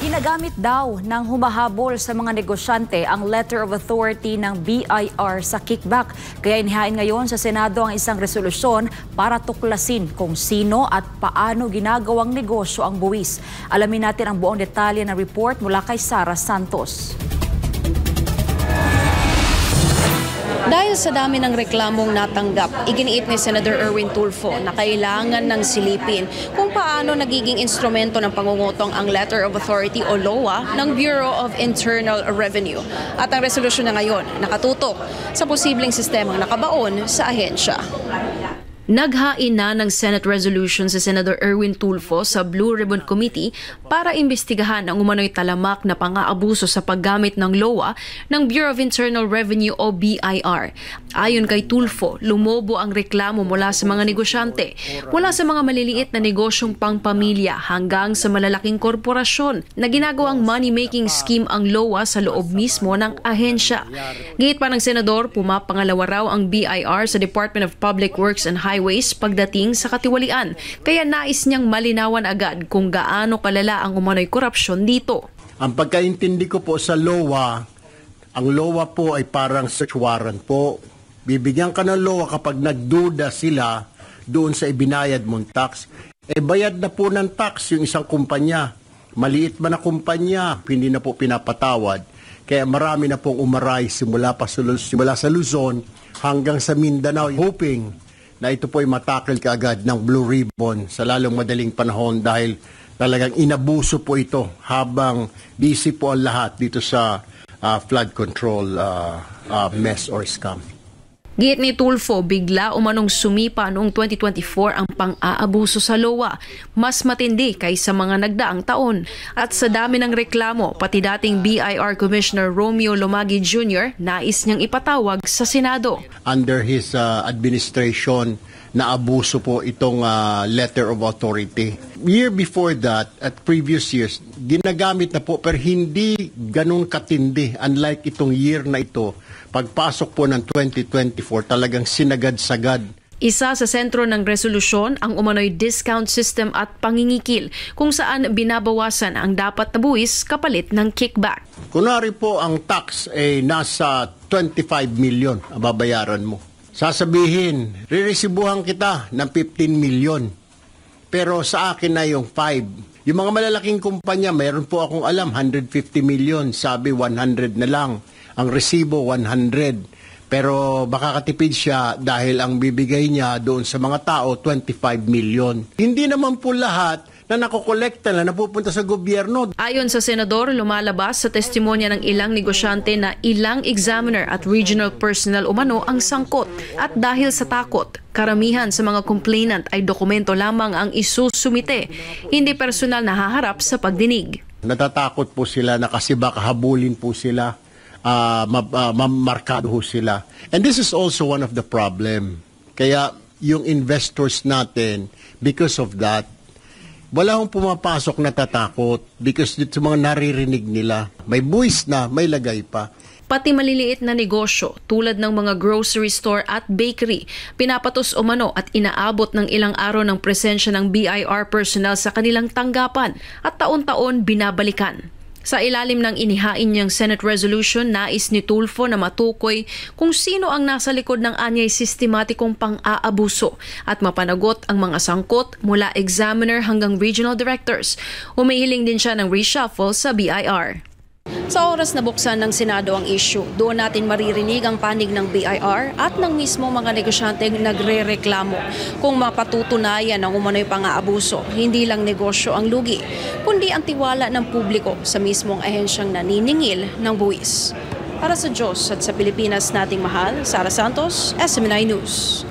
Ginagamit daw ng humahabol sa mga negosyante ang letter of authority ng BIR sa kickback. Kaya inihain ngayon sa Senado ang isang resolusyon para tuklasin kung sino at paano ginagawang negosyo ang buwis. Alamin natin ang buong detalye ng report mula kay Sara Santos. Dahil sa dami ng reklamong natanggap, iginiit ni Senator Erwin Tulfo na kailangan ng silipin kung paano nagiging instrumento ng pangungutong ang Letter of Authority o LOA ng Bureau of Internal Revenue. At ang resolusyon na ngayon nakatutok sa posibleng sistemang nakabaon sa ahensya. Naghain na ng Senate resolution si Senator Erwin Tulfo sa Blue Ribbon Committee para imbestigahan ang umano'y talamak na pang-aabuso sa paggamit ng LOA ng Bureau of Internal Revenue o BIR. Ayon kay Tulfo, lumobo ang reklamo mula sa mga negosyante, mula sa mga maliliit na negosyong pangpamilya hanggang sa malalaking korporasyon na ginagawang money-making scheme ang LOA sa loob mismo ng ahensya. Gihit pa ng Senador, pumapangalawa raw ang BIR sa Department of Public Works and Highways pagdating sa katiwalian, kaya nais niyang malinawan agad kung gaano kalala ang umano'y korupsyon dito. Ang pagkaintindi ko po sa LOA, ang LOA po ay parang search warrant po. Bibigyan ka ng LOA kapag nagduda sila doon sa ibinayad mong tax. Bayad na po ng tax yung isang kumpanya. Maliit man na kumpanya, hindi na po pinapatawad. Kaya marami na pong umaray simula sa Luzon hanggang sa Mindanao, hoping na ito po ay matakil kaagad ng Blue Ribbon sa lalong madaling panahon dahil talagang inabuso po ito habang busy po ang lahat dito sa flood control mess or scam. Gihit ni Tulfo, bigla umanong sumipa noong 2024 ang pang-aabuso sa LOA. Mas matindi kaysa mga nagdaang taon. At sa dami ng reklamo, pati dating BIR Commissioner Romeo Lumagi Jr. nais niyang ipatawag sa Senado. Under his administration, naabuso po itong letter of authority. Year before that, at previous years, ginagamit na po pero hindi ganun katindi. Unlike itong year na ito, pagpasok po ng 2024, talagang sinagad-sagad. Isa sa sentro ng resolusyon ang umano'y discount system at pangingikil kung saan binabawasan ang dapat na buwis kapalit ng kickback. Kunwari po ang tax ay nasa 25 million ang babayaran mo. Sasabihin, riresibuhan kita ng 15 million. Pero sa akin na yung 5. Yung mga malalaking kumpanya, mayroon po akong alam, 150 million. Sabi 100 na lang. Ang resibo 100. Pero baka katipid siya dahil ang bibigay niya doon sa mga tao 25 million. Hindi naman po lahat na nakokolekta na napupunta sa gobyerno. Ayon sa Senador, lumalabas sa testimonya ng ilang negosyante na ilang examiner at regional personnel umano ang sangkot. At dahil sa takot, karamihan sa mga complainant ay dokumento lamang ang isusumite, hindi personal na haharap sa pagdinig. Natatakot po sila na kasi baka habulin po sila. Mamarkado sila. And this is also one of the problem. Kaya yung investors natin, because of that, wala akong pumapasok na tatakot because dito mga naririnig nila. May buwis na, may lagay pa. Pati maliliit na negosyo tulad ng mga grocery store at bakery, pinapatos umano at inaabot ng ilang araw ng presensya ng BIR personnel sa kanilang tanggapan at taon-taon binabalikan. Sa ilalim ng inihain niyang Senate resolution, nais ni Tulfo na matukoy kung sino ang nasa likod ng anyay sistematikong pang-aabuso at mapanagot ang mga sangkot mula examiner hanggang regional directors. Umihiling din siya ng reshuffle sa BIR. Sa oras na buksan ng Senado ang issue, doon natin maririnig ang panig ng BIR at ng mismo mga negosyanteng nagre-reklamo kung mapatutunayan ang umano'y pang-aabuso. Hindi lang negosyo ang lugi, kundi ang tiwala ng publiko sa mismong ahensyang naniningil ng buwis. Para sa Diyos at sa Pilipinas nating mahal, Sara Santos, SMNI News.